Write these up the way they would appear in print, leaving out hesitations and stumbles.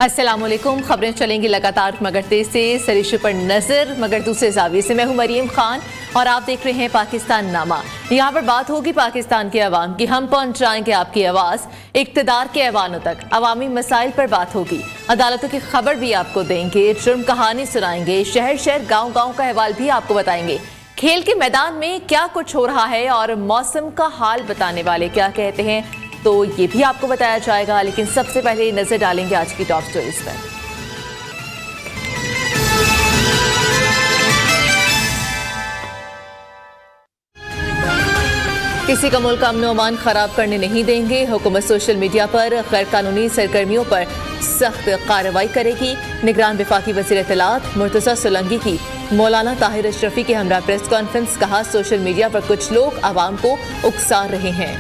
अस्सलामुअलैकुम। खबरें चलेंगी लगातार मगर तेज से सरिशे पर नजर मगर दूसरे जाविये से। मैं हूं मरीम खान और आप देख रहे हैं पाकिस्तान नामा। यहाँ पर बात होगी पाकिस्तान के अवाम की। हम पहुंचाएंगे आपकी आवाज इक्तदार के ऐवानों तक। अवामी मसाइल पर बात होगी, अदालतों की खबर भी आपको देंगे, जुर्म कहानी सुनाएंगे, शहर शहर गाँव गाँव का अहवाल भी आपको बताएंगे। खेल के मैदान में क्या कुछ हो रहा है और मौसम का हाल बताने वाले क्या कहते हैं, तो ये भी आपको बताया जाएगा। लेकिन सबसे पहले नजर डालेंगे आज की टॉप स्टोरीज पर। किसी का मुल्क अमन अमान खराब करने नहीं देंगे। हुकूमत सोशल मीडिया पर गैर कानूनी सरगर्मियों पर सख्त कार्रवाई करेगी। निगरान वफाकी वज़ीर इत्तलात मुर्तज़ा सोलंकी की मौलाना ताहिर अशरफी के हमरा प्रेस कॉन्फ्रेंस। कहा, सोशल मीडिया पर कुछ लोग आवाम को उकसा रहे हैं।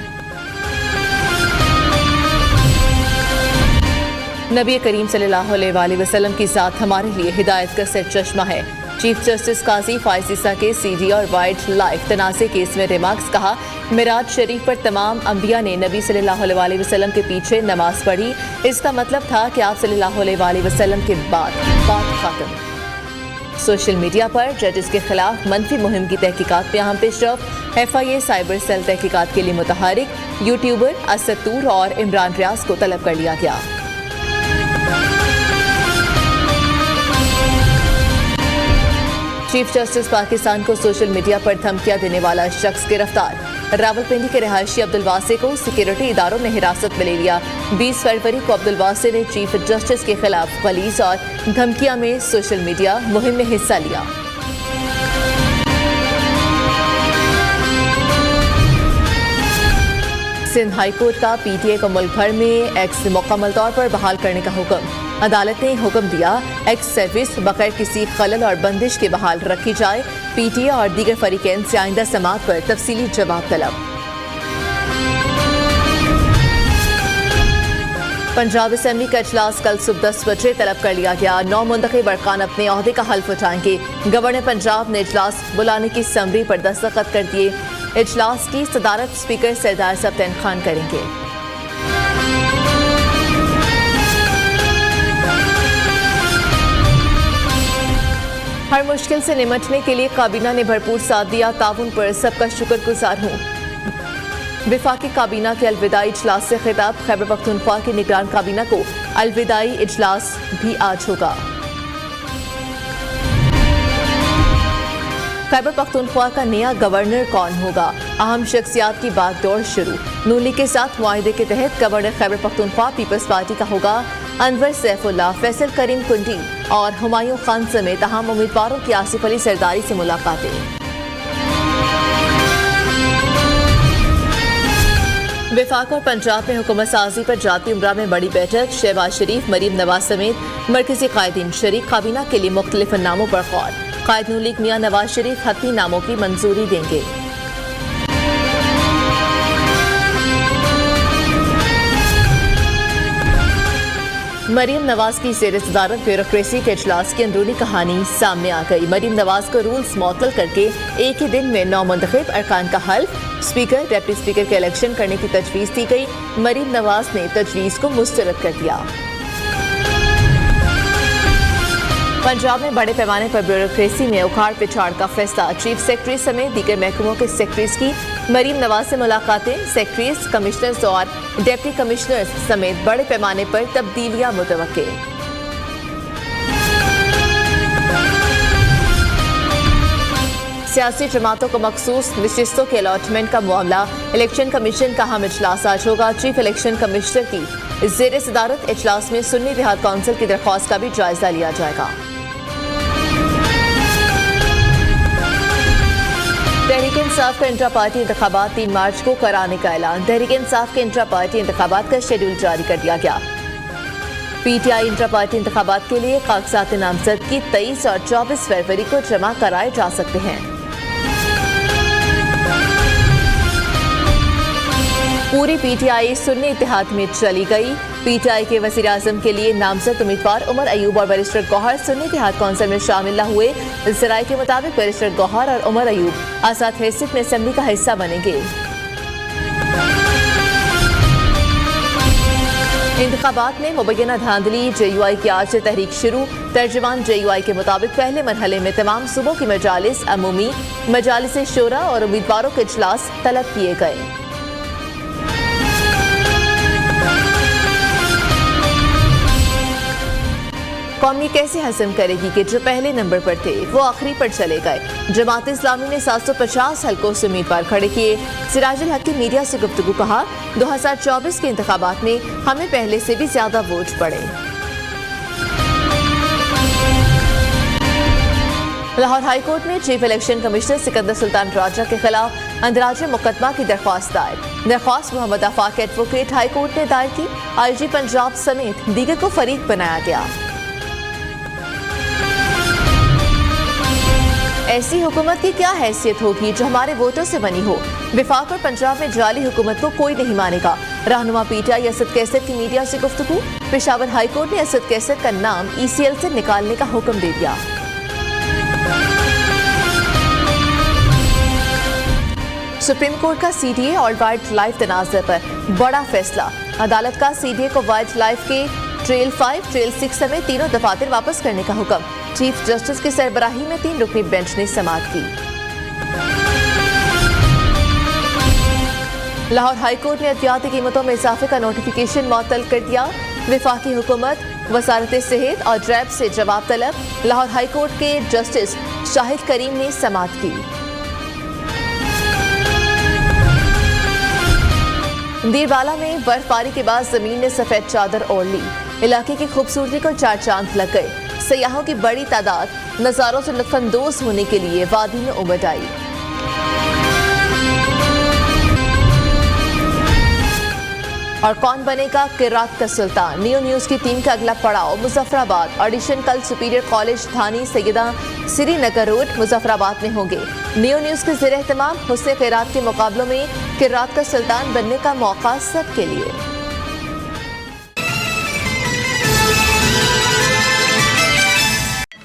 नबी करीम सल्लल्लाहु अलैहि वसल्लम की ज़ात हमारे लिए हिदायत का सिर चश्मा है। चीफ जस्टिस काजी फाइज ईसा के सीडी और वाइल्ड लाइफ तनाज़े केस में रिमार्क्स। कहा, मिराज शरीफ पर तमाम अंबिया ने नबी सल्लल्लाहु अलैहि वसल्लम के पीछे नमाज पढ़ी। इसका मतलब था कि आप सल्लल्लाहु अलैहि वसल्लम के बाद बात खत्म। सोशल मीडिया पर जजेस के खिलाफ मनफी मुहिम की तहकीकात में अहम पेशरफ। FIA साइबर सेल तहकीकात के लिए मुतहरिक यूट्यूबर असद तूर और इमरान रियाज को तलब कर लिया गया। चीफ जस्टिस पाकिस्तान को सोशल मीडिया पर धमकियां देने वाला शख्स गिरफ्तार। रावलपिंडी के रिहायशी अब्दुल वासे को सिक्योरिटी इदारों ने हिरासत में ले लिया। 20 फरवरी को अब्दुल वासे ने चीफ जस्टिस के खिलाफ गलीज और धमकियां में सोशल मीडिया मुहिम में हिस्सा लिया। सिंध हाई कोर्ट का PTA को मुल्क भर में एक्स मुकम्मल तौर पर बहाल करने का हुक्म। अदालत ने हुक्म दिया, एक्स सर्विस बगैर किसी खलल और बंदिश के बहाल रखी जाए। PTA और दीगर फरीकैन से आइंदा समाअत पर तफसीली जवाब तलब। पंजाब असेंबली का इजलास कल सुबह 10 बजे तलब कर लिया गया। 9 मुंतखब अरकान अपने ओहदे का हल्फ उठाएंगे। गवर्नर पंजाब ने इजलास बुलाने की समरी पर दस्तखत कर दिए। इजलास की सदारत स्पीकर सरदार सब्तैन खान करेंगे। हर मुश्किल से निमटने के लिए काबीना ने भरपूर साथ दिया। ताउन पर सबका शुक्रगुजार हूँ। वफाकी काबीना के अलविदाई इजलास से खिताब। खैबर पख्तूनख्वा की निगरान काबीना को अलविदाई इजलास भी आज होगा। खैबर पख्तूनख्वा का नया गवर्नर कौन होगा? अहम शख्सियात की बागडोर शुरू। नून लीग के साथ मुआहिदे के तहत governor Khyber Pakhtunkhwa Peoples Party का होगा अनवर सैफुल्लाह, फैसल करीम कुंडी और हुमायूं खान समेत अहम उम्मीदवारों की आसिफ अली सरदारी से मुलाकातें। वफाक और पंजाब में हुकूमत साजी पर जाती उम्रा में बड़ी बैठक। शहबाज शरीफ, मरीम नवाज समेत मरकजी कायदीन शरीक। काबीना के लिए मुख्तलिफ नामों पर गौर। कायद नून लीग मियां नवाज शरीफ हत्मी नामों की मंजूरी देंगे। मरीम नवाज की ज़ेर सदारत ब्यूरोक्रेसी के इजलास की अंदरूनी कहानी सामने आ गई। मरीम नवाज को रूल्स मुअत्तल करके एक ही दिन में 9 मुंतखब अरकान का हल्फ। स्पीकर, डिप्टी स्पीकर के इलेक्शन करने की तजवीज़ दी गई। मरीम नवाज ने तजवीज़ को मुस्तरद कर दिया। पंजाब में बड़े पैमाने पर ब्यूरोक्रेसी में उखाड़ पिछाड़ का फैसला। चीफ सेक्रेटरी समेत दीगर महकमों के सेक्रेटरीज की मरीम नवाज से मुलाकातें। सेक्रेटरीज, कमिश्नर्स और डिप्टी कमिश्नर्स समेत बड़े पैमाने पर तब्दीलियां मुतवक्के। सियासी जमातों को मखसूस नशिस्तों के अलॉटमेंट का मामला। इलेक्शन कमीशन का अहम इजलास आज होगा। चीफ इलेक्शन कमिश्नर की ज़ेर सदारत इजलास में सुन्नी देहात काउंसिल की दरख्वास्त का भी जायजा लिया जाएगा। तहरीक इंसाफ का इंट्रा पार्टी इंतखाबात 3 मार्च को कराने का ऐलान। तहरीक इंसाफ के इंट्रा पार्टी इंतखाबात का शेड्यूल जारी कर दिया गया। PTI इंट्रा पार्टी इंतखाबात के लिए कागजात नामजदगी 23 और 24 फरवरी को जमा कराए जा सकते हैं। पूरी PTI सुन्नी इत्तेहाद में चली गई। PTI के वज़ीर आज़म के लिए नामजद उम्मीदवार उमर अयूब और बैरिस्टर गौहर सुन्नी इत्तेहाद कौंसिल में शामिल न हुए। ज़राए के मुताबिक बैरिस्टर गौहर और उमर अयूब आज़ाद हैसियत में असेंबली का हिस्सा बनेंगे। इंतखाबात में मुबैना धांधली, JUI की आज से तहरीक शुरू। तर्जुमान JUI के मुताबिक पहले मरहले में तमाम सूबों की मजालिस अमूमी, मजालिस शोरा और उम्मीदवारों के इजलास तलब किए गए। कौम ये कैसे हजम करेगी कि जो पहले नंबर पर थे वो आखिरी पर चले गए। जमात इस्लामी ने 750 हलकों से उम्मीदवार खड़े किए। सिराजुल हक की मीडिया से गुफ्तगू कहा, 2024 के इंतखाबात में हमें पहले से भी ज्यादा वोट पड़े। लाहौर हाई कोर्ट में chief election commissioner Sikandar Sultan Raja के खिलाफ अंदराज मुकदमा की दरख्वास्त दायर। दरख्वास्त मोहम्मद आफाक एडवोकेट हाई कोर्ट ने दायर की। IG पंजाब समेत दीगर को फरीक बनाया गया। ऐसी हुकूमत की क्या हैसियत होगी जो हमारे वोटों से बनी हो। विफाक और पंजाब में जाली हुकूमत को कोई नहीं मानेगा। रहनुमा PTI असद कैसर की मीडिया से गुफ्तगू। पेशावर हाई कोर्ट ने असद कैसर का नाम ECL से निकालने का हुक्म दे दिया। सुप्रीम कोर्ट का CDA और वाइल्ड लाइफ तनाज़े पर बड़ा फैसला। अदालत का CDA को वाइल्ड लाइफ के ट्रेल 5, ट्रेल 6 समेत तीनों दफातर वापस करने का हुक्म। चीफ जस्टिस की सरबराही में 3 रुकनी बेंच ने समाअत की। लाहौर हाई कोर्ट ने अद्वियाती कीमतों में इजाफे का नोटिफिकेशन मुअत्तल कर दिया। वफाकी हुकूमत, वजारत सेहत और रैब से जवाब तलब। लाहौर हाई कोर्ट के जस्टिस शाहिद करीम ने समाअत की। दीरवाला में बर्फबारी के बाद जमीन ने सफेद चादर ओढ़ ली। इलाके की खूबसूरती को 4 चांद लग गए। सयाहों की बड़ी तादाद नज़ारों से लुत्फानंदोज होने के लिए वादी में उमड़ आई। और कौन बनेगा किरात का सुल्तान। नियो न्यूज़ की टीम का अगला पड़ाव मुजफ्फराबाद। ऑडिशन कल सुपीरियर कॉलेज थानी सैयदा श्रीनगर रोड मुजफ्फराबाद में होंगे। नियो न्यूज़ के ज़ेर एहतमाम हुस्न किरात के मुकाबलों में किरात का सुल्तान बनने का मौका सबके लिए।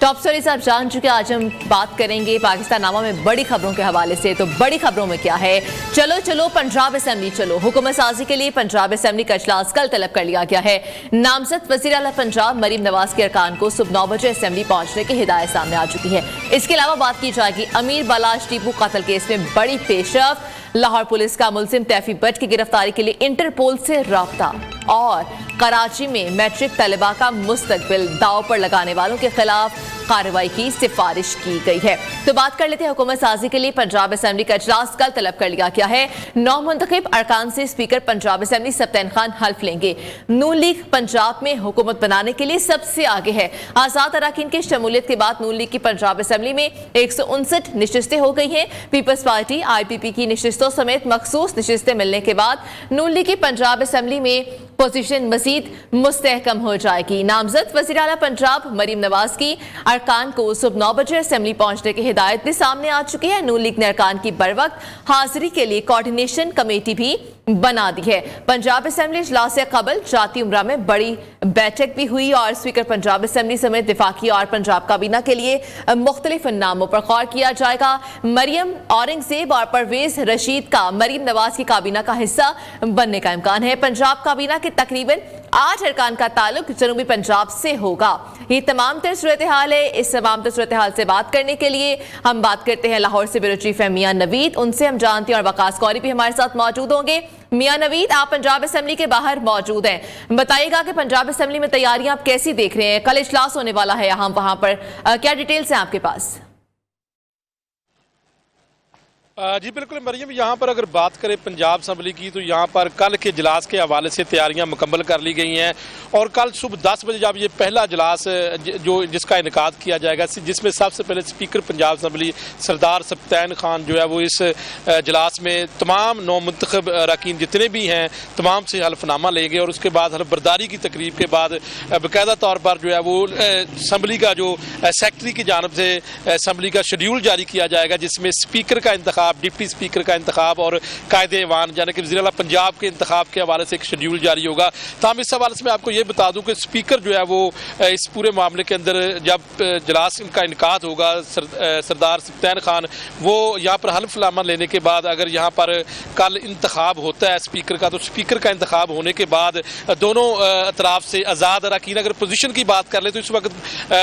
टॉप स्टोरीज आप जान चुके। आज हम बात करेंगे पाकिस्तान नामा में बड़ी खबरों के हवाले से। तो बड़ी खबरों में क्या है? चलो चलो पंजाब असेंबली चलो। हुकूमत साजी के लिए पंजाब असेंबली का इजलास कल तलब कर लिया गया है। नामजद वज़ीर आला पंजाब मरीम नवाज के अरकान को सुबह 9 बजे असेंबली पहुंचने की हिदायत सामने आ चुकी है। इसके अलावा बात की जाएगी अमीर बालाश टीपू कत्ल केस में बड़ी पेशरफ्त। लाहौर पुलिस का मुलजिम तैफी भट्ट की गिरफ्तारी के लिए इंटरपोल से राब्ता। और कराची में मैट्रिक तलबा का मुस्तकबिल दाव पर लगाने वालों के खिलाफ कार्रवाई की सिफारिश की गई है। तो बात कर लेते हैं हुकूमत साजी के लिए पंजाब असेंबली का इजलास कल तलब कर लिया गया है। 9 मुंतखब अरकान से स्पीकर पंजाब असेंबली सब्तैन खान हल्फ लेंगे। नून लीग पंजाब में हुकूमत बनाने के लिए सबसे आगे है। आजाद अरकान की शमूलियत के बाद नून लीग की पंजाब असेंबली में 159 नशिस्तें हो गई हैं। पीपल्स पार्टी IPP की नशिस्तों समेत मखसूस नशिस्तें मिलने के बाद नून लीग की पंजाब असेंबली में पोजीशन मजीद मुस्तहकम हो जाएगी। नामजद वज़ीर आला पंजाब मरीम नवाज की अरकान को सुबह 9 बजे असेंबली पहुंचने की हिदायत भी सामने आ चुकी है। नून लीग ने अरकान की बरवक्त हाजिरी के लिए कोऑर्डिनेशन कमेटी भी बना दी है। पंजाब असेंबली इजलास से कबल जाती उमरा में बड़ी बैठक भी हुई और स्पीकर पंजाब असेंबली समेत वफाकी और पंजाब काबीना के लिए मुख्तलिफ नामों पर गौर किया जाएगा। मरियम औरंगजेब और परवेज रशीद का मरीम नवाज की काबीना का हिस्सा बनने का इम्कान है। पंजाब काबीना के तकरीबन 8 अरकान का ताल्लुक जनूबी पंजाब से होगा। ये तमाम तर सूरत हाल है। इस तमाम तर सूरत हाल से बात करने के लिए हम बात करते हैं लाहौर से ब्यूरो चीफ है मियां नवीद। उनसे हम जानते हैं और वकास कौरी भी हमारे साथ मौजूद होंगे। मियां नवीद, आप पंजाब असेंबली के बाहर मौजूद हैं, बताइएगा कि पंजाब असेंबली में तैयारियां आप कैसी देख रहे हैं? कल इजलास होने वाला है यहाँ वहां पर, क्या डिटेल्स हैं आपके पास? जी बिल्कुल मरियम, यहाँ पर अगर बात करें पंजाब असम्बली की तो यहाँ पर कल के इजलास के हवाले से तैयारियाँ मुकम्मल कर ली गई हैं और कल सुबह 10 बजे जब ये पहला इजलास जो जिसका इनेकाद किया जाएगा, जिसमें सबसे पहले स्पीकर पंजाब असम्बली सरदार सब्तैन खान जो है वो इस इजलास में तमाम नौमुंतखब अरकान जितने भी हैं तमाम से हल्फनामा लेंगे और उसके बाद हल्फ बर्दारी की तकरीब के बाद बाकायदा तौर पर जो है वो असम्बली का जो सेक्रेटरी की जानब से असम्बली का शेड्यूल जारी किया जाएगा, जिसमें स्पीकर का इंतखाब इंतखाब, डिप्टी स्पीकर का इंतखाब और कायदे ऐवान यानी कि वज़ीर आला पंजाब के इंतखाब के हवाले से एक शेड्यूल जारी होगा। ताहम इस हवाले से मैं आपको ये बता दूं कि स्पीकर जो है वो इस पूरे मामले के अंदर जब इजलास का इनकाद होगा, सरदार सफ्तान खान वो यहाँ पर हल्फनामा लेने के बाद अगर यहाँ पर कल इंतखाब होता है स्पीकर का, तो स्पीकर का इंतखाब होने के बाद दोनों अतराफ से आज़ाद अरकान, अगर पोजीशन की बात कर ले तो इस वक्त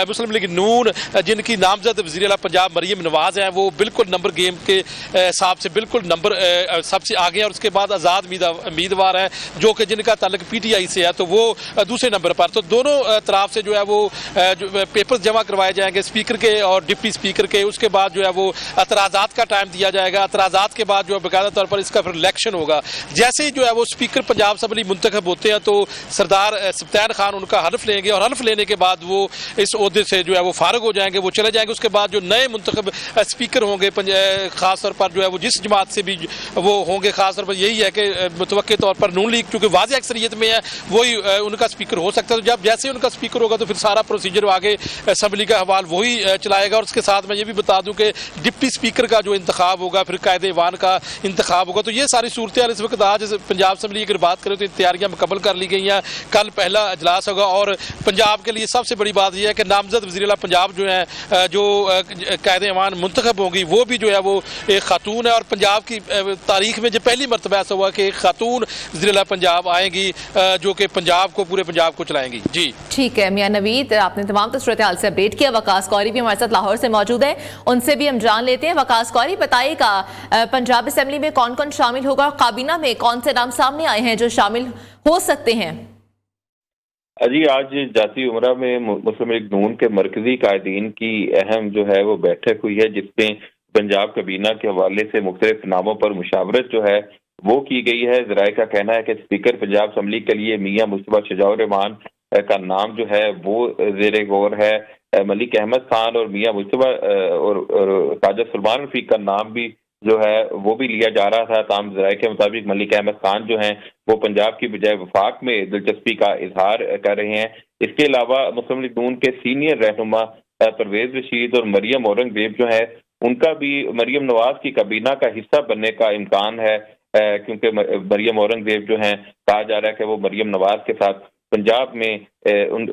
मुस्लिम लीग नून जिनकी नामजद वज़ीर आला पंजाब मरीम नवाज़ हैं वो बिल्कुल नंबर गेम के हिसाब से बिल्कुल नंबर सबसे आगे हैं, और उसके बाद आज़ाद उम्मीदवार हैं जो कि जिनका ताल्लुक PTI से है तो वो दूसरे नंबर पर। तो दोनों तरफ से जो है वो पेपर्स जमा करवाए जाएंगे स्पीकर के और डिप्टी स्पीकर के। उसके बाद जो है वो एतराज़ात का टाइम दिया जाएगा। एतराज़ात के बाद जो है बाकायदा तौर पर इसका फिर इलेक्शन होगा। जैसे ही जो है वो स्पीकर पंजाब असम्बली मुंतखब होते हैं तो सरदार सफ्तान खान उनका हल्फ लेंगे और हल्फ लेने के बाद वो इस ओहदे से जो है वो फारग हो जाएंगे, वो चले जाएंगे। उसके बाद जो नए मुंतखब स्पीकर होंगे खास तौर पर जो है वो जिस जमात से भी वो होंगे, खास तौर पर यही है कि मुतवक्के तौर पर नून लीग चूँकि वाज़ेह अक्सरियत में है वही उनका स्पीकर हो सकता है। तो जब जैसे उनका स्पीकर होगा तो फिर सारा प्रोसीजर आगे असम्बली का हवाल वही चलाएगा। और उसके साथ मैं ये भी बता दूं कि डिप्टी स्पीकर का जो इंतखाब होगा, फिर कायदे ऐवान का इंतखाब होगा। तो ये सारी सूरत हाल इस वक्त आज पंजाब असम्बली अगर बात करें तो तैयारियां मुकम्मल कर ली गई हैं। कल पहला इजलास होगा और पंजाब के लिए सबसे बड़ी बात यह है कि नामजद वज़ीर आला पंजाब जो है जो कायदे ऐवान मुंतखब होंगी वो भी जो है वो एक खातून है। और पंजाब की तारीख में जो पहली मरतबा ऐसा हुआ कि एक खातून वज़ीर आला पंजाब आएंगी जो कि पंजाब को पूरे पंजाब को चलाएंगी। जी ठीक है मियां नवीद, आपने तमाम सूरत हाल से अपडेट किया। वकास कौरी भी हमारे साथ लाहौर से मौजूद है, उनसे भी हम जान लेते हैं। वकास कौरी बताइएगा पंजाब असम्बली में कौन कौन शामिल होगा और काबीना में कौन से नाम सामने आए हैं जो शामिल हो सकते हैं? जी आज जाती उमरा में मुस्लिम लीग नून के मरकजी कायदीन की अहम जो है वो बैठक हुई है जिसमें पंजाब काबीना के हवाले से मुख्तलिफ नामों पर मुशावरत जो है वो की गई है। ज़राए का कहना है कि स्पीकर पंजाब असम्बली के लिए मियां मुस्तफा शजाउर रहमान का नाम जो है वो ज़ेरे गौर है। मलिक अहमद खान और मियां मुस्तफा और ख्वाजा सलमान रफीक का नाम भी जो है वो भी लिया जा रहा था। ताम ज़राए के मुताबिक मलिक अहमद खान जो हैं वो पंजाब की बजाय वफाक में दिलचस्पी का इजहार कर रहे हैं। इसके अलावा मुस्लिम लीग नून के सीनियर रहनुमा परवेज रशीद और मरियम औरंगजेब जो है उनका भी मरियम नवाज की काबीना का हिस्सा बनने का इम्कान है क्योंकि मरियम औरंगजेब जो हैं कहा जा रहा है कि वो मरियम नवाज के साथ पंजाब में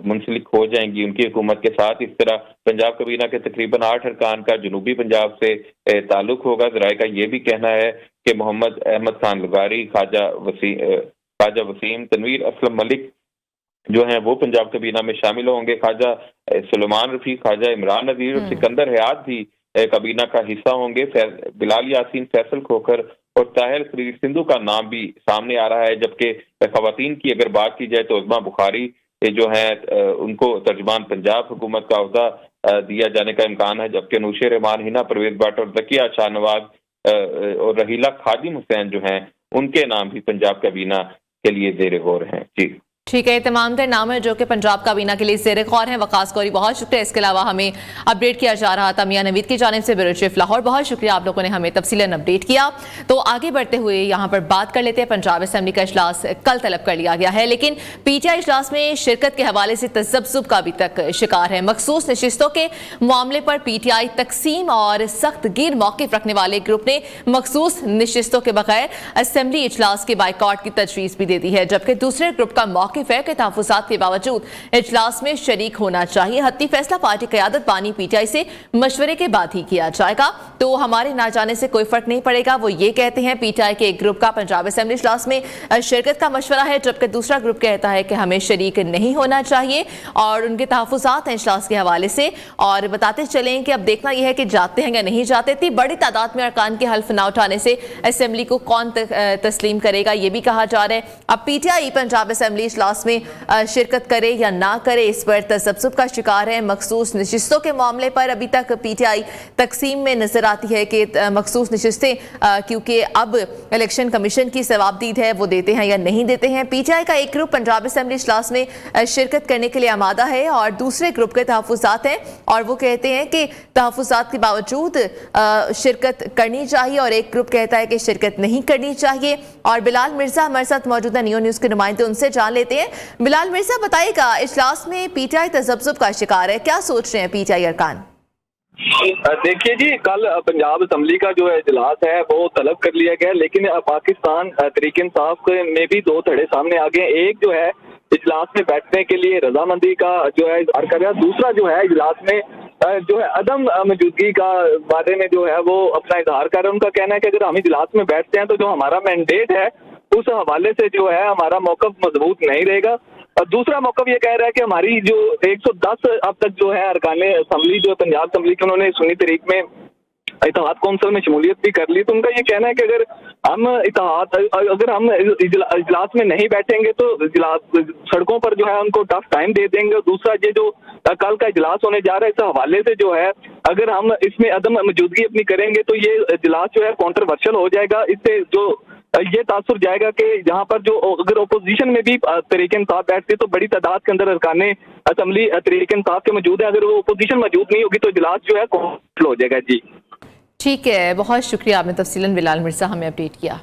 मुंसलिक हो जाएंगी उनकी हुकूमत के साथ। इस तरह पंजाब काबीना के तकरीबन 8 अरकान का जनूबी पंजाब से ताल्लुक होगा। ज़राए का ये भी कहना है कि मोहम्मद अहमद खान लगारी, ख्वाजा वसीम, तनवीर असलम मलिक जो हैं वो पंजाब काबीना में शामिल होंगे। ख्वाजा सुलेमान रफीक, ख्वाजा इमरान नज़ीर और सिकंदर हयात भी काबीना का हिस्सा होंगे। बिलाल यासीन, फैसल खोखर और ताहिर खलील सिंधु का नाम भी सामने आ रहा है। जबकि खवातीन की अगर बात की जाए तो उज़मा बुखारी जो है उनको तर्जमान पंजाब हुकूमत का ओहदा दिया जाने का इम्कान है। जबकि नूशे रहमान, हिना परवेज भट्ट और ज़किया शाहनवाज और रहीला खादिम हुसैन जो हैं उनके नाम भी पंजाब काबीना के लिए ज़ेरे गौर हैं। जी ठीक है, तमाम तर नाम है जो कि पंजाब काबीना के लिए ज़ेरे गौर हैं। वकास कौरी बहुत शुक्रिया। इसके अलावा हमें अपडेट किया जा रहा था मियां नवीद की जानिब से। ब्यूरो चीफ लाहौर, बहुत शुक्रिया, आप लोगों ने हमें तफसीलन अपडेट किया। तो आगे बढ़ते हुए यहाँ पर बात कर लेते हैं। पंजाब असम्बली का इजलास कल तलब कर लिया गया है लेकिन PTI इजलास में शिरकत के हवाले से तजब्जुब का अभी तक शिकार है। मखसूस नशिस्तों के मामले पर PTI तकसीम और सख्त गिर मौक़िफ़ रखने वाले ग्रुप ने मखसूस नशिस्तों के बगैर असम्बली इजलास के बाइकॉट की तजवीज़ भी दे दी है। जबकि दूसरे ग्रुप का मौक़िफ़ है कि तहफ़्फ़ुज़ात के बावजूद इजलास में शरीक होना चाहिए। हत्ती फैसला पार्टी क़यादत बानी PTI से मशवरे के बाद ही किया जाएगा। तो हमारे ना जाने से कोई फर्क नहीं पड़ेगा, वो ये कहते हैं। PTI के एक ग्रुप का पंजाब असम्बली इजलास में शिरकत का मशवरा है जबकि दूसरा ग्रुप कहता है कि हमें शरीक नहीं होना चाहिए और उनके तहफ़्फ़ुज़ात हैं इजलास के हवाले से। और बताते चलें कि अब देखना यह है कि जाते हैं या नहीं जाते। इतनी बड़ी तादाद में अरकान के हल्फ ना उठाने से असम्बली को कौन तस्लीम करेगा, ये भी कहा जा रहा है। अब PTI पंजाब असम्बली इजलास में शिरकत करे या ना करे इस पर तसब्सुब का शिकार है। मखसूस नशिस्तों के मामले पर अभी तक PTI तकसीम में नजर आती है कि मखसूस नशिस्तें क्योंकि अब इलेक्शन कमीशन की सवाबदीद है वो देते हैं या नहीं देते हैं। PTI का एक ग्रुप पंजाब असम्बली इजलास में शिरकत करने के लिए आमादा है और दूसरे ग्रुप के तहफ़्फ़ुज़ात हैं और वो कहते हैं कि तहफ़्फ़ुज़ात के बावजूद शिरकत करनी चाहिए और एक ग्रुप कहता है कि शिरकत नहीं करनी चाहिए। और बिलाल मिर्ज़ा हमारे साथ मौजूद है, नियो न्यूज़ के नुमाइंदे, उनसे जान लेते हैं। बिलाल मिर्ज़ा बताइएगा, इजलास में PTI तजब्जुब का शिकार है, क्या सोच रहे हैं PTI अरकान? देखिए जी, कल पंजाब असम्बली का जो इजलास है वो तलब कर लिया गया, लेकिन पाकिस्तान तहरीक इंसाफ में भी दो धड़े सामने आ गए। एक जो है इजलास में बैठने के लिए रजामंदी का जो है इजहार कर रहा है, दूसरा जो है इजलास में जो है अदम मौजूदगी का बारे में जो है वो अपना इजहार कर रहा है। उनका कहना है कि अगर हम इजलास में बैठते हैं तो जो हमारा मैंडेट है उस हवाले से जो है हमारा मौक़िफ़ मजबूत नहीं रहेगा। और दूसरा मौक़िफ़ ये कह रहा है कि हमारी जो 110 अब तक जो है अरकान असम्बली जो पंजाब असम्बली के उन्होंने सुन्नी तरीक में इत्तेहाद कौंसिल में शमूलियत भी कर ली, तो उनका ये कहना है कि अगर हम इजलास में नहीं बैठेंगे तो सड़कों पर जो है उनको टफ टाइम दे देंगे। और दूसरा ये जो कल का इजलास होने जा रहा है इस हवाले से जो है अगर हम इसमें अदम मौजूदगी अपनी करेंगे तो ये इजलास जो है कॉन्ट्रोवर्शियल हो जाएगा। इससे जो ये तासुर जाएगा कि यहाँ पर जो अगर ओपोजिशन में भी तहरीक इंसाफ बैठती है तो बड़ी तादाद के अंदर अरकान असम्बली तहरीक इंसाफ के मौजूद है, अगर वो ओपोजिशन मौजूद नहीं होगी तो इजलास जो है कॉन्ट्रोवर्शियल हो जाएगा। जी ठीक है, बहुत शुक्रिया, आपने तफसीलन बिलाल मिर्जा हमें अपडेट किया।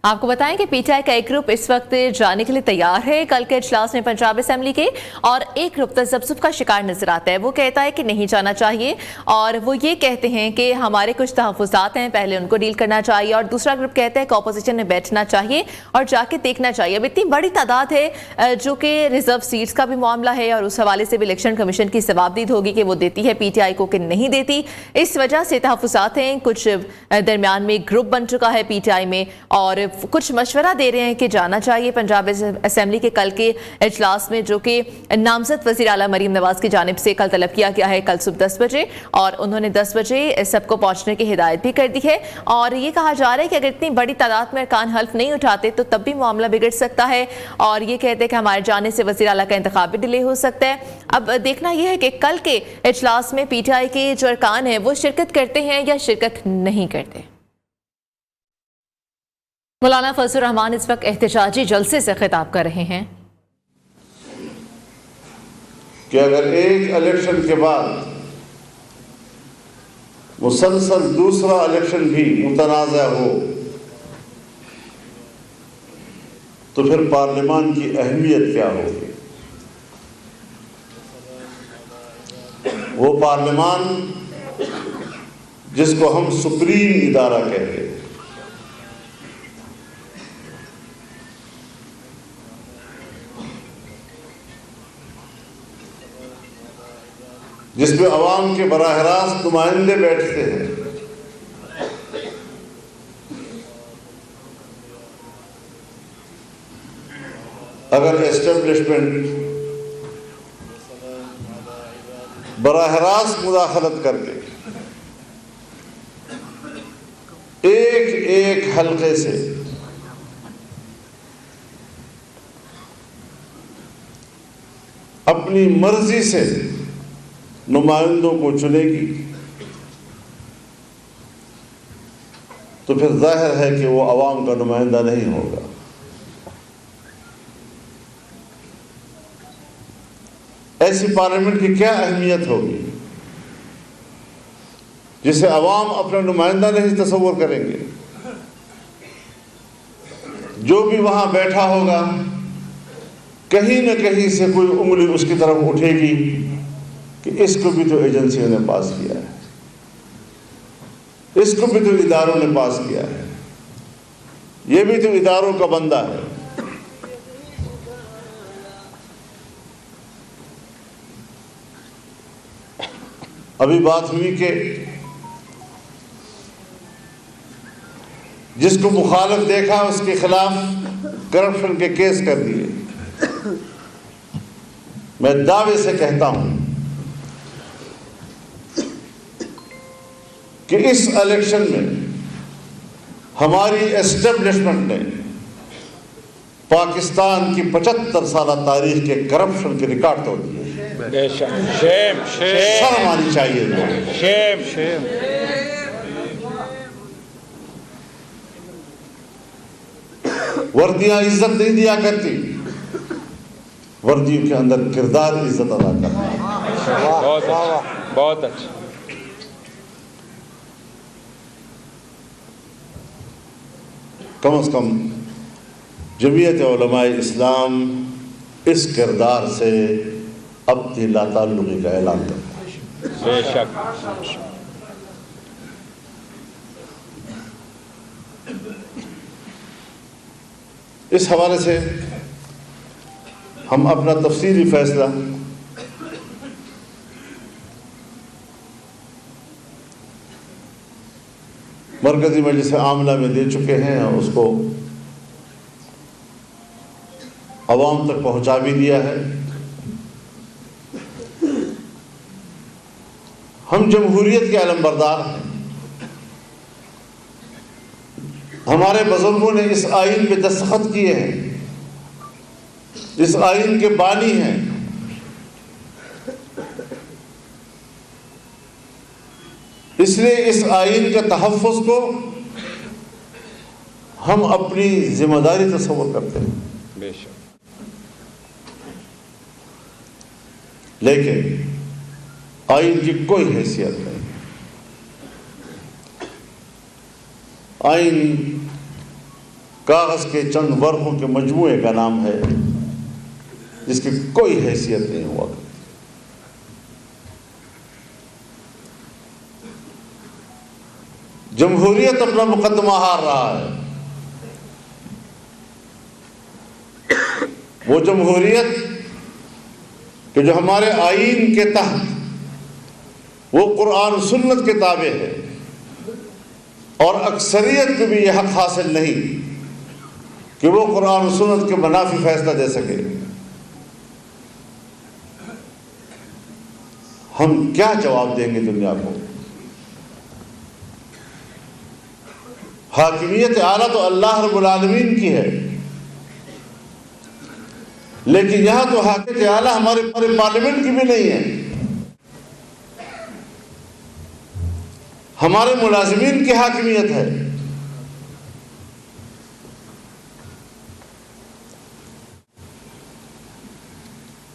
आपको बताएं कि पीटीआई का एक ग्रुप इस वक्त जाने के लिए तैयार है कल के इजलास में पंजाब असेंबली के, और एक ग्रुप तजब्जुब का शिकार नजर आता है। वो कहता है कि नहीं जाना चाहिए, और वो ये कहते हैं कि हमारे कुछ तहफ़्फ़ुज़ात हैं, पहले उनको डील करना चाहिए। और दूसरा ग्रुप कहता है कि अपोजिशन में बैठना चाहिए और जाके देखना चाहिए। अब इतनी बड़ी तादाद है जो कि रिजर्व सीट्स का भी मामला है, और उस हवाले से भी इलेक्शन कमीशन की जवाबदीद होगी कि वो देती है पीटीआई को कि नहीं देती। इस वजह से तहफ़्फ़ुज़ात हैं, कुछ दरमियान में ग्रुप बन चुका है पीटीआई में, और कुछ मशवरा दे रहे हैं कि जाना चाहिए पंजाब असेंबली के कल के इजलास में, जो कि नामजद वज़ीर आला मरीम नवाज की जानिब से कल तलब किया गया है कल सुबह 10 बजे, और उन्होंने 10 बजे सबको पहुंचने की हिदायत भी कर दी है। और ये कहा जा रहा है कि अगर इतनी बड़ी तादाद में अरकान हल्फ नहीं उठाते तो तब भी मामला बिगड़ सकता है, और ये कहते हैं कि हमारे जाने से वज़ीर आला का इंतखाब भी डिले हो सकता है। अब देखना यह है कि कल के इजलास में पीटीआई के जो अरकान हैं वो शिरकत करते हैं या शिरकत नहीं करते। मौलाना फजलुर रहमान इस वक्त एहतजाजी जलसे से खिताब कर रहे हैं कि अगर एक इलेक्शन के बाद मुसलसल दूसरा इलेक्शन भी मुतनाज़ा हो तो फिर पार्लियामान की अहमियत क्या होगी। वो पार्लियामान जिसको हम सुप्रीम इदारा कहते हैं, जिसमें अवाम के बराह रास्त नुमाइंदे बैठते हैं, अगर एस्टेब्लिशमेंट बराह रास्त मुदाखलत करके एक एक हल्के से अपनी मर्जी से नुमाइंदों को चुनेगी तो फिर जाहिर है कि वो अवाम का नुमाइंदा नहीं होगा। ऐसी पार्लियामेंट की क्या अहमियत होगी जिसे अवाम अपना नुमाइंदा नहीं तस्वुर करेंगे। जो भी वहां बैठा होगा कहीं न कहीं से कोई उंगली उसकी तरफ उठेगी कि इसको भी तो एजेंसियों ने पास किया है, इसको भी तो इदारों ने पास किया है, ये भी तो इदारों का बंदा है। अभी बात हुई कि जिसको मुखालिफ देखा उसके खिलाफ करप्शन के केस कर दिए। मैं दावे से कहता हूं कि इस इलेक्शन में हमारी एस्टेब्लिशमेंट ने पाकिस्तान की 75 साल तारीख के करप्शन के रिकॉर्ड तोड़ दिए। शर्म आनी चाहिए। वर्दियां इज्जत नहीं दिया करती, वर्दियों के अंदर किरदार इज्जत अदा करता है। बहुत अच्छा। कम से कम जमीयत उलमाए इस्लाम इस किरदार से अब ला ताल्लुक़ी का ऐलान करता है। بے شک اس حوالے سے ہم اپنا تفصیلی فیصلہ مرکزی مجلس عاملہ میں دے چکے ہیں اور اس کو عوام تک پہنچا بھی دیا ہے۔ ہم جمہوریت کے علم بردار ہیں، ہمارے بزرگوں نے اس آئین پہ دستخط کیے ہیں، اس آئین کے بانی ہیں۔ اس لیے اس آئین کے تحفظ کو ہم اپنی ذمہ داری تصور کرتے ہیں، بے شک لیکن آئین کی کوئی حیثیت نہیں۔ آئین کاغذ کے چند ورقوں کے مجموعے کا نام ہے جس کی کوئی حیثیت نہیں ہوا کرتی۔ جمہوریت اپنا مقدمہ ہار رہا ہے۔ وہ جمہوریت کہ جو ہمارے آئین کے تحت وہ قرآن و سنت کے تابع ہے، اور اکثریت کو بھی یہ حق حاصل نہیں کہ وہ قرآن و سنت کے منافی فیصلہ دے سکے۔ ہم کیا جواب دیں گے دنیا کو؟ حاکمیت اعلیٰ تو اللہ رب العالمین کی ہے، لیکن یہاں تو حاکمیت اعلیٰ ہمارے پارلیمنٹ کی بھی نہیں ہے، ہمارے ملازمین کی حاکمیت ہے۔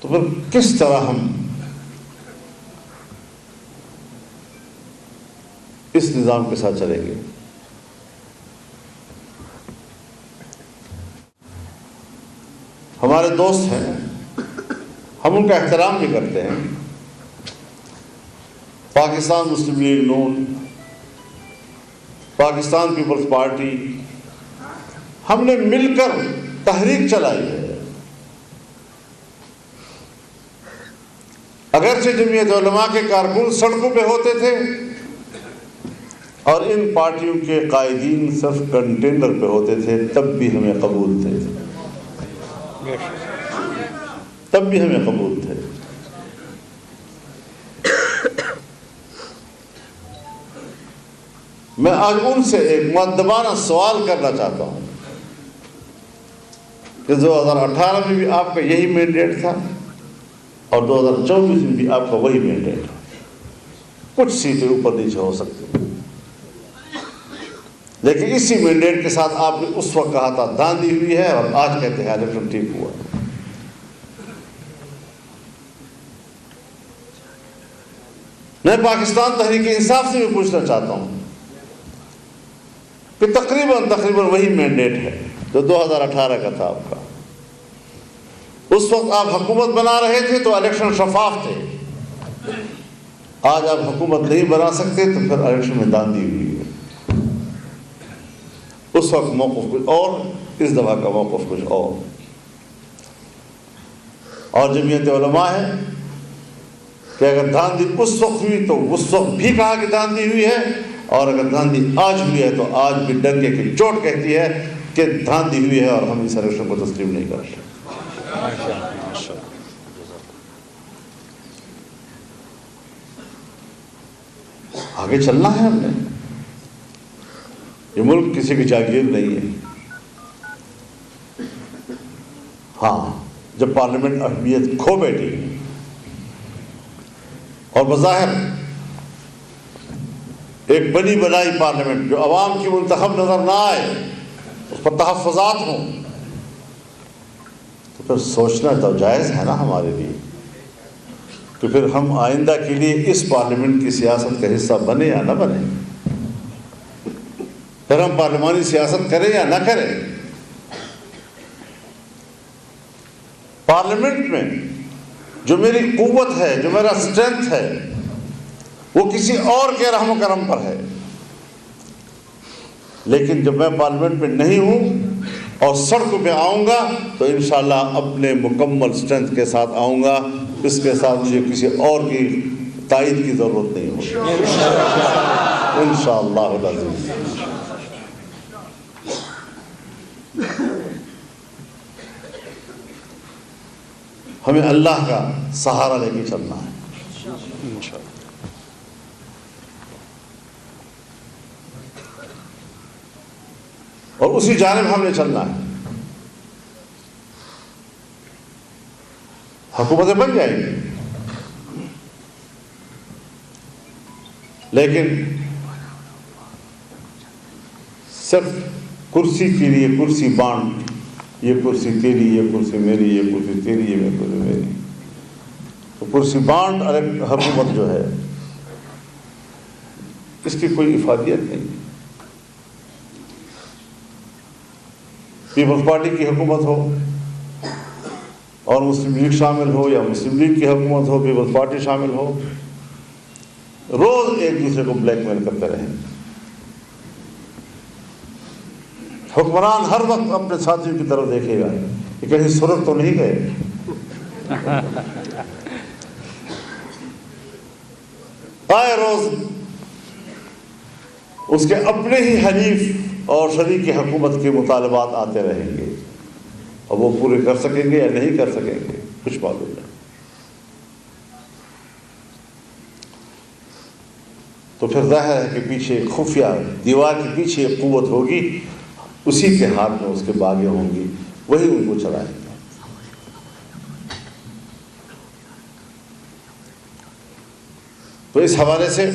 تو پھر کس طرح ہم اس نظام کے ساتھ چلیں گے؟ ہمارے دوست ہیں، ہم ان کا احترام بھی کرتے ہیں، پاکستان مسلم لیگ نون، پاکستان پیپلز پارٹی، ہم نے مل کر تحریک چلائی ہے۔ اگرچہ جمعیت علماء کے کارکن سڑکوں پہ ہوتے تھے اور ان پارٹیوں کے قائدین صرف کنٹینر پہ ہوتے تھے، تب بھی ہمیں قبول تھے، تب بھی ہمیں قبول تھے۔ میں آج ان سے ایک مؤدبانہ سوال کرنا چاہتا ہوں کہ 2018 میں بھی آپ کا یہی مینڈیٹ تھا اور 2024 میں بھی آپ کا وہی مینڈیٹ ہے۔ کچھ سیٹیں اوپر نیچے ہو سکتی، لیکن اسی مینڈیٹ کے ساتھ آپ نے اس وقت کہا تھا دھاندلی ہوئی ہے، اور آج کہتے ہیں الیکشن ٹھیک ہوا۔ میں پاکستان تحریک انصاف سے بھی پوچھنا چاہتا ہوں کہ تقریباً وہی مینڈیٹ ہے جو 2018 کا تھا آپ کا۔ اس وقت آپ حکومت بنا رہے تھے تو الیکشن شفاف تھے، آج آپ حکومت نہیں بنا سکتے تو پھر الیکشن میں دھاندلی ہوئی ہے۔ اس وقت موقف کچھ اور، اس دفعہ کا موقف کچھ اور جمعیت علماء ہے کہ اگر دھاندلی اس وقت ہوئی تو اس وقت بھی کہا کہ دھاندلی ہوئی ہے، اور اگر دھاندلی آج ہوئی ہے تو آج بھی ڈنکے کی چوٹ کہتی ہے کہ دھاندلی ہوئی ہے، اور ہم اس الیکشن کو تسلیم نہیں کر سکتے۔ آگے چلنا ہے ہم نے، یہ ملک کسی کی جاگیر نہیں ہے۔ ہاں، جب پارلیمنٹ اہمیت کھو بیٹھی اور بظاہر ایک بنی بنائی پارلیمنٹ جو عوام کی منتخب نظر نہ آئے، اس پر تحفظات ہوں، تو پھر سوچنا تو جائز ہے نا ہمارے لیے کہ پھر ہم آئندہ کے لیے اس پارلیمنٹ کی سیاست کا حصہ بنے یا نہ بنے، پھر ہم پارلیمانی سیاست کریں یا نہ کریں۔ پارلیمنٹ میں جو میری قوت ہے، جو میرا اسٹرینتھ ہے، وہ کسی اور کے رحم و کرم پر ہے. لیکن جب میں پارلیمنٹ میں نہیں ہوں اور سڑکوں پہ آؤں گا تو انشاءاللہ اپنے مکمل اسٹرینتھ کے ساتھ آؤں گا. اس کے ساتھ مجھے کسی اور کی تائید کی ضرورت نہیں ہوگی انشاءاللہ العزیز. ہمیں اللہ کا سہارا لے کے چلنا ہے. اور اسی جانب ہم نے چلنا ہے. حکومتیں بن جائیں گی لیکن صرف کرسی کے لیے کرسی بانٹ, یہ کرسی تیری, یہ کرسی میری, یہ کرسی تیری, یہ کرسی میری, تو کرسی بانٹ حکومت جو ہے اس کی کوئی افادیت نہیں. پیپلز پارٹی کی حکومت ہو اور مسلم لیگ شامل ہو یا مسلم لیگ کی حکومت ہو, پیپلز پارٹی شامل ہو, روز ایک دوسرے کو بلیک میل کرتے رہیں. حکمران ہر وقت اپنے ساتھیوں کی طرف دیکھے گا کہ کہیں سرخ تو نہیں گئے. آئے روز اس کے اپنے ہی حلیف اور شریک حکومت کے مطالبات آتے رہیں گے, اور وہ پورے کر سکیں گے یا نہیں کر سکیں گے کچھ معلوم نہیں. تو پھر ظاہر ہے کہ پیچھے خفیہ دیوار کے پیچھے ایک قوت ہوگی, اسی کے ہاتھ میں اس کے باغیں ہوں گی, وہی ان کو چلائیں گے. تو اس حوالے سے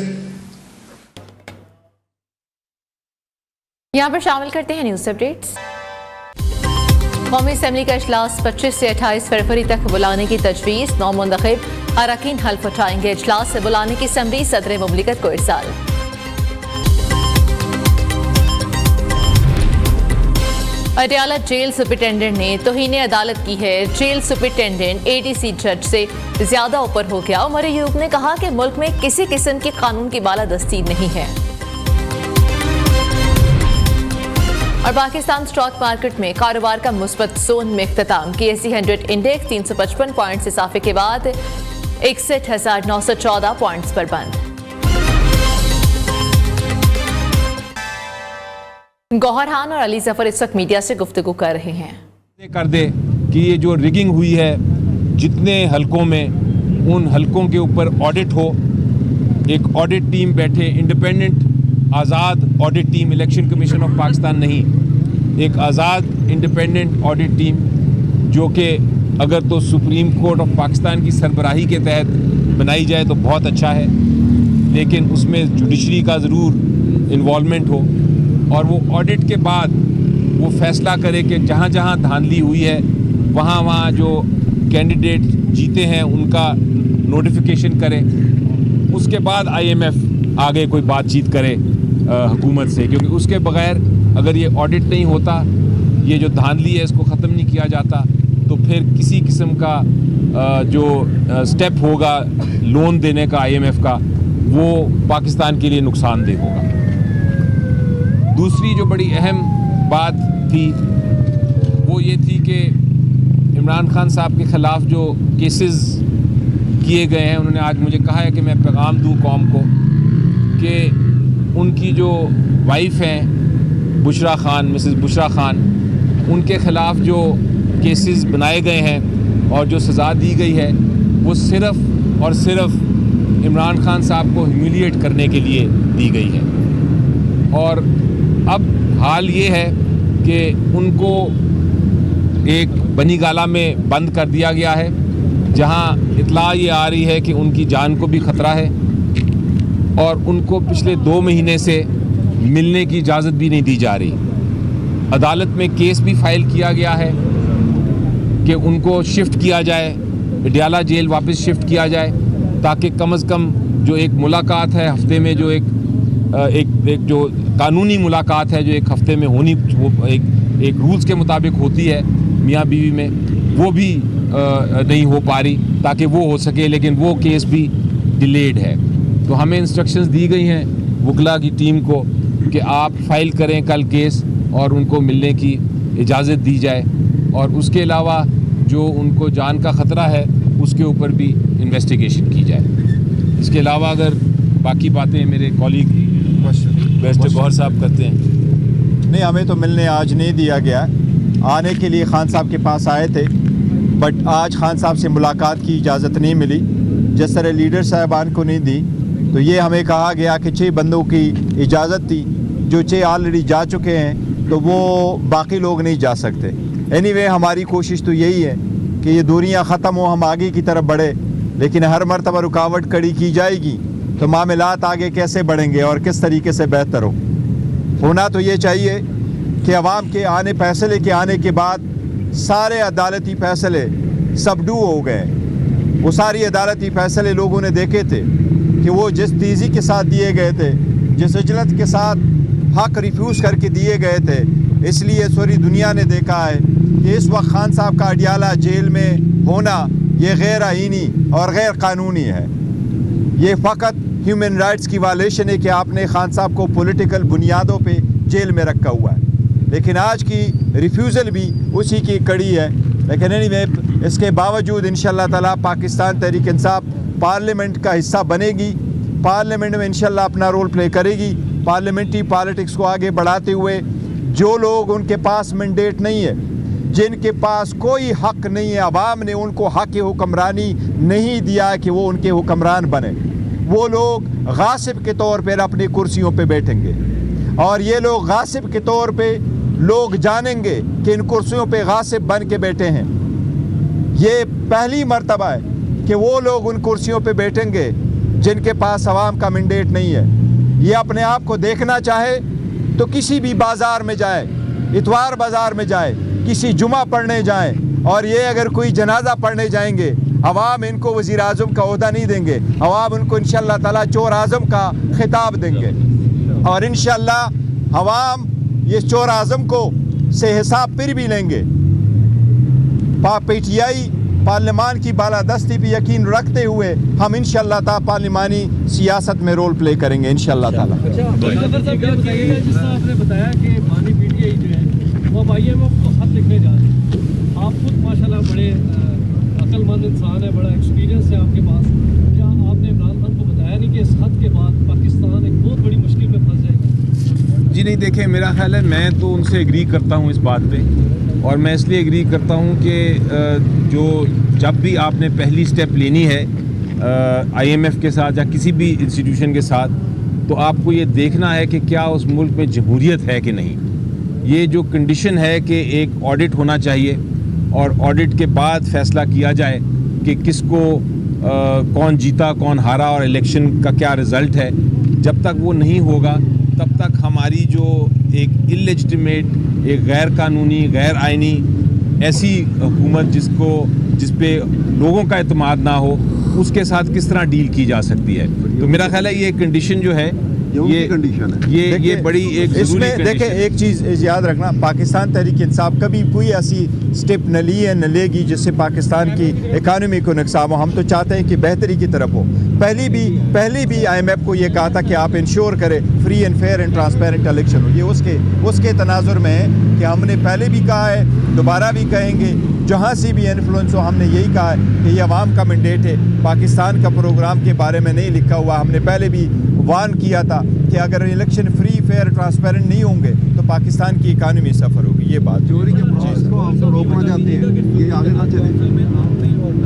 یہاں پر شامل کرتے ہیں نیوز اپڈیٹس. قومی اسمبلی کا اجلاس 25 سے 28 فروری تک بلانے کی تجویز. 9 منتخب اراکین حلف اٹھائیں گے. اجلاس سے بلانے کی سمری صدر مملکت کو ارسال. اڈیالہ جیل سپرنٹینڈنٹ نے توہین عدالت کی ہے. جیل سپرنٹینڈنٹ ADC جج سے زیادہ اوپر ہو گیا. عمر ایوب نے کہا کہ ملک میں کسی قسم کی قانون کی بالادستی نہیں ہے. اور پاکستان اسٹاک مارکیٹ میں کاروبار کا مثبت زون میں اختتام. KSE 100 انڈیکس 355 پوائنٹس اضافے کے بعد 61,914 پوائنٹس پر بند. گوہر خان اور علی ظفر اس وقت میڈیا سے گفتگو کر رہے ہیں. کر دے کہ یہ جو ریگنگ ہوئی ہے جتنے حلقوں میں, ان حلقوں کے اوپر آڈٹ ہو. ایک آڈٹ ٹیم بیٹھے, independent Azad audit team, election commission of Pakistan نہیں, ایک آزاد انڈیپینڈنٹ آڈٹ ٹیم جو کہ اگر تو سپریم کورٹ آف پاکستان کی سربراہی کے تحت بنائی جائے تو بہت اچھا ہے, لیکن اس میں جوڈیشری کا ضرور انوالومنٹ ہو, اور وہ آڈٹ کے بعد وہ فیصلہ کرے کہ جہاں جہاں دھاندلی ہوئی ہے وہاں جو کینڈیڈیٹ جیتے ہیں ان کا نوٹیفیکیشن کرے. اس کے بعد IMF آگے کوئی بات چیت کرے حکومت سے, کیونکہ اس کے بغیر اگر یہ آڈٹ نہیں ہوتا, یہ جو دھاندلی ہے اس کو ختم نہیں کیا جاتا, تو پھر کسی قسم کا جو سٹیپ ہوگا لون دینے کا IMF کا, وہ پاکستان کے لیے نقصان دہ ہوگا. دوسری جو بڑی اہم بات تھی وہ یہ تھی کہ عمران خان صاحب کے خلاف جو کیسز کیے گئے ہیں, انہوں نے آج مجھے کہا ہے کہ میں پیغام دوں قوم کو کہ ان کی جو وائف ہیں بشرا خان, مسز بشرا خان, ان کے خلاف جو کیسز بنائے گئے ہیں اور جو سزا دی گئی ہے وہ صرف اور صرف عمران خان صاحب کو ہیومیلیٹ کرنے کے لیے دی گئی ہے. اور اب حال یہ ہے کہ ان کو ایک بنی گالہ میں بند کر دیا گیا ہے, جہاں اطلاع یہ آ رہی ہے کہ ان کی جان کو بھی خطرہ ہے, اور ان کو پچھلے 2 مہینے سے ملنے کی اجازت بھی نہیں دی جا رہی. عدالت میں کیس بھی فائل کیا گیا ہے کہ ان کو شفٹ کیا جائے, اڈیالہ جیل واپس شفٹ کیا جائے, تاکہ کم از کم جو ایک ملاقات ہے ہفتے میں, جو ایک جو قانونی ملاقات ہے جو ایک ہفتے میں ہونی, وہ ایک رولز کے مطابق ہوتی ہے میاں بیوی میں, وہ بھی نہیں ہو پا رہی تاکہ وہ ہو سکے, لیکن وہ کیس بھی ڈیلیڈ ہے. تو ہمیں انسٹرکشنز دی گئی ہیں وکلا کی ٹیم کو کہ آپ فائل کریں کل کیس اور ان کو ملنے کی اجازت دی جائے, اور اس کے علاوہ جو ان کو جان کا خطرہ ہے اس کے اوپر بھی انویسٹیگیشن کی جائے. اس کے علاوہ اگر باقی باتیں میرے کولیگ بیسٹ گوہر صاحب کرتے ہیں. نہیں, ہمیں تو ملنے آج نہیں دیا گیا. آنے کے لیے خان صاحب کے پاس آئے تھے, بٹ آج خان صاحب سے ملاقات کی اجازت نہیں ملی. جس طرح لیڈر صاحبان کو نہیں دی, تو یہ ہمیں کہا گیا کہ 6 بندوں کی اجازت تھی, جو 6 آلریڈی جا چکے ہیں, تو وہ باقی لوگ نہیں جا سکتے. اینی وے ہماری کوشش تو یہی ہے کہ یہ دوریاں ختم ہو, ہم آگے کی طرف بڑھے, لیکن ہر مرتبہ رکاوٹ کھڑی کی جائے گی تو معاملات آگے کیسے بڑھیں گے اور کس طریقے سے بہتر ہونا تو یہ چاہیے کہ عوام کے فیصلے کے آنے کے بعد سارے عدالتی فیصلے سبڈو ہو گئے. وہ ساری عدالتی فیصلے لوگوں نے دیکھے تھے کہ وہ جس تیزی کے ساتھ دیے گئے تھے, جس عجلت کے ساتھ حق ریفیوز کر کے دیے گئے تھے, اس لیے سوری دنیا نے دیکھا ہے کہ اس وقت خان صاحب کا اڈیالہ جیل میں ہونا یہ غیر آئینی اور غیر قانونی ہے. یہ فقط ہیومن رائٹس کی وائلیشن ہے کہ آپ نے خان صاحب کو پولیٹیکل بنیادوں پہ جیل میں رکھا ہوا ہے, لیکن آج کی ریفیوزل بھی اسی کی کڑی ہے. لیکن اینی وے اس کے باوجود انشاءاللہ تعالیٰ پاکستان تحریک انصاف پارلیمنٹ کا حصہ بنے گی, پارلیمنٹ میں انشاءاللہ اپنا رول پلے کرے گی. پارلیمنٹری پالیٹکس کو آگے بڑھاتے ہوئے جو لوگ ان کے پاس مینڈیٹ نہیں ہے, جن کے پاس کوئی حق نہیں ہے, عوام نے ان کو حق حکمرانی نہیں دیا کہ وہ ان کے حکمران بنے, وہ لوگ غاصب کے طور پر اپنی کرسیوں پہ بیٹھیں گے. اور یہ لوگ غاصب کے طور پہ لوگ جانیں گے کہ ان کرسیوں پہ غاصب بن کے بیٹھے ہیں. یہ پہلی مرتبہ ہے کہ وہ لوگ ان کرسیوں پہ بیٹھیں گے جن کے پاس عوام کا مینڈیٹ نہیں ہے. یہ اپنے آپ کو دیکھنا چاہے تو کسی بھی بازار میں جائے, اتوار بازار میں جائے, کسی جمعہ پڑھنے جائیں, اور یہ اگر کوئی جنازہ پڑھنے جائیں گے, عوام ان کو وزیر اعظم کا عہدہ نہیں دیں گے, عوام ان کو انشاءاللہ تعالیٰ چور اعظم کا خطاب دیں گے. اور انشاءاللہ عوام یہ چور اعظم کو سے حساب پھر بھی لیں گے. پی ٹی آئی پارلیمان کی بالادستی پہ یقین رکھتے ہوئے ہم انشاءاللہ تعالیٰ پارلیمانی سیاست میں رول پلے کریں گے انشاءاللہ تعالیٰ. جس طرح آپ نے بتایا کہ بانی پی ٹی آئی جو ہے وہ اب IMF کو خط لکھنے جا رہے ہیں, آپ خود ماشاءاللہ بڑے عقل مند انسان ہیں, بڑا ایکسپیرینس ہے آپ کے پاس, کیا آپ نے عمران خان کو بتایا نہیں کہ اس خط کے بعد پاکستان ایک بہت بڑی مشکل میں پھنس جائے گا؟ جی نہیں, دیکھیں میرا خیال ہے میں تو ان سے ایگری کرتا ہوں اس بات پہ, اور میں اس لیے ایگری کرتا ہوں کہ جب بھی آپ نے پہلی سٹیپ لینی ہے IMF کے ساتھ یا کسی بھی انسٹیٹیوشن کے ساتھ, تو آپ کو یہ دیکھنا ہے کہ کیا اس ملک میں جمہوریت ہے کہ نہیں. یہ جو کنڈیشن ہے کہ ایک آڈٹ ہونا چاہیے, اور آڈٹ کے بعد فیصلہ کیا جائے کہ کس کو کون جیتا کون ہارا اور الیکشن کا کیا رزلٹ ہے. جب تک وہ نہیں ہوگا تب تک ہماری جو ایک اللیجٹمیٹ, ایک غیر قانونی, غیر آئینی ایسی حکومت جس پہ لوگوں کا اعتماد نہ ہو, اس کے ساتھ کس طرح ڈیل کی جا سکتی ہے. تو میرا خیال ہے یہ کنڈیشن جو ہے یہ بڑی ایک اس میں دیکھیں ایک چیز یاد رکھنا, پاکستان تحریک انصاف کبھی کوئی ایسی سٹیپ نہ لی ہے نہ لے گی جس سے پاکستان کی اکانومی کو نقصان ہو. ہم تو چاہتے ہیں کہ بہتری کی طرف ہو. پہلی بھی IMF کو یہ کہا تھا کہ آپ انشور کریں free and fair and transparent election ہو. یہ اس کے تناظر میں ہے کہ ہم نے پہلے بھی کہا ہے, دوبارہ بھی کہیں گے, جہاں سے بھی انفلوئنس ہو ہم نے یہی کہا ہے کہ یہ عوام کا مینڈیٹ ہے. پاکستان کا پروگرام کے بارے میں نہیں لکھا ہوا, ہم نے پہلے بھی وارن کیا تھا کہ اگر الیکشن فری فیئر ٹرانسپیرنٹ نہیں ہوں گے تو پاکستان کی اکانومی سفر ہوگی. یہ بات چوری کے پروسیس کو آپ روکنا چاہتے ہیں, یہ آگے نہ چلے.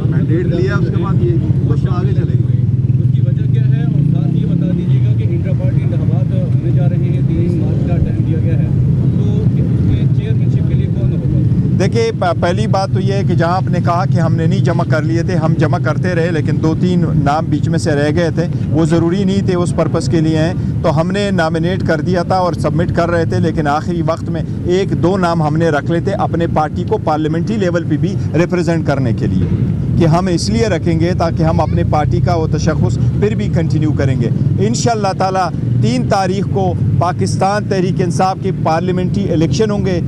مینڈیٹ لیا اس کے بعد یہ بس آگے چلے گا. اس کی وجہ کیا ہے, اور ساتھ یہ بتا دیجیے گا کہ انٹرا پارٹی انتخابات ہونے جا رہے ہیں, 3 مارچ کا ٹائم دیا گیا ہے, تو اس کے چیئرمینشپ کے لیے کون ہوگا؟ دیکھیے پہلی بات تو یہ ہے کہ جہاں آپ نے کہا کہ ہم نے نہیں جمع کر لیے تھے, ہم جمع کرتے رہے, لیکن 2-3 نام بیچ میں سے رہ گئے تھے, وہ ضروری نہیں تھے اس پرپس کے لیے ہیں, تو ہم نے نامینیٹ کر دیا تھا اور سبمٹ کر رہے تھے. لیکن آخری وقت میں 1-2 نام ہم نے رکھ لیتے اپنے پارٹی کو پارلیمنٹری لیول پہ بھی ریپرزینٹ کرنے کے لیے, کہ ہم اس لیے رکھیں گے تاکہ ہم اپنے پارٹی کا وہ تشخص پھر بھی کنٹینیو کریں گے. انشاءاللہ تعالیٰ 3 تاریخ کو پاکستان تحریک انصاف کی پارلیمنٹری الیکشن ہوں گے.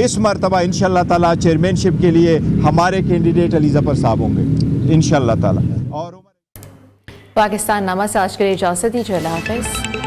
اس مرتبہ انشاءاللہ تعالیٰ چیئرمین شپ کے لیے ہمارے کینڈیڈیٹ علی ظفر صاحب ہوں گے انشاءاللہ تعالیٰ. اور पाकिस्तान नामा से आज के लिए इजाज़त दीजिए। अल्लाह हाफ़िज़।